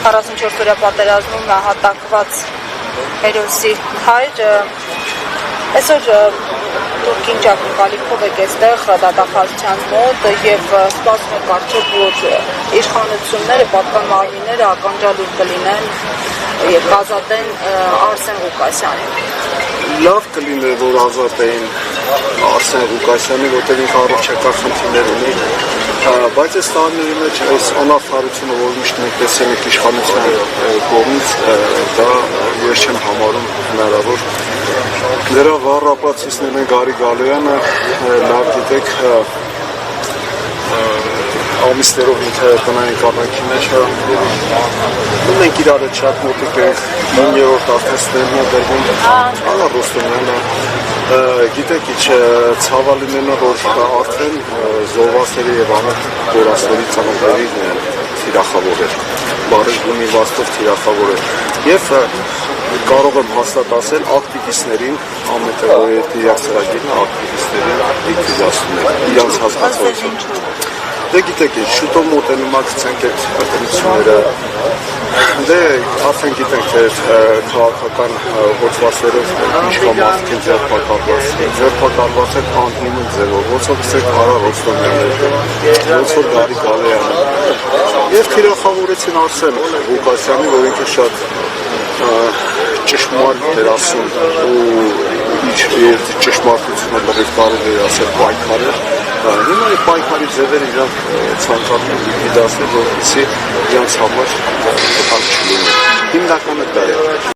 44-օրյա պատերազմում նահատակված հերոսի հայր այսօր Տուրքին ճակնկալիքով եք այստեղ դատախազության մոտ եւ սպասում եք արդյոք որ իշխանությունները, պատկան մարմինները ականջալուր կլինեն եւ կազատեն Արսեն Ղուկասյանին։ Լավ կլիներ, որ ազատեին Արսեն Ղուկասյանին, որտեղ ինքը առողջական խնդիրներ ունի, բայց այս տարիների մեջ այս անարդարությունը, որ միշտ մենք տեսել ենք իշխանության կողմից, դա ես չեմ համարում հնարավոր։ Նրա վառ ապացույցներն են Գարի Գալոյանը, լավ գիտեք, ամիսներով ինքը տնային կառույցի մեջ է, ու մենք իրար հետ շատ մոտիկ ենք, 9-րդ արտասներն է դրվում, Անա Ռոստոմյանը, գիտեք ինչ ցավալիներն է, որ արդեն զոհվածների եւ անհատ կորածների ծնողների թիրախավոր էր, բարի գունի վաստով թիրախավոր էր, եւ կարող եմ հաստատ ասել ակտիվիստներին, ամենտեղորի ծրագիրն է ակտիվիստներին լիկվիդացնում է, իրանց հասկացողություն։ Դե գիտեք ինչ, շուտով մոտենում ակցենք այդ ընտրությունները, դե արդեն գիտենք, թե քաղաքական հոդվածներով ինչ-որ մարդիկ են ձերբակալված են անհիմն ձևով, ոնց որ գսեք Արա Ռոստոմյանը, ոնց որ Գարի Գալոյանը, եւ թիրախավորեցին Արսեն Ղուկասյանին, որ ինքը շատ ճշմարիտ էր ասում ու ճշմարտությունը լրիվ կարող է ասել պայքար էր, հիմա այդ պայքարի ձևերը իրանք ցանկանում են լիկվիդացնել, որպեսզի իրանց համար վտանգ չլինի։ Հիմնականը դա է։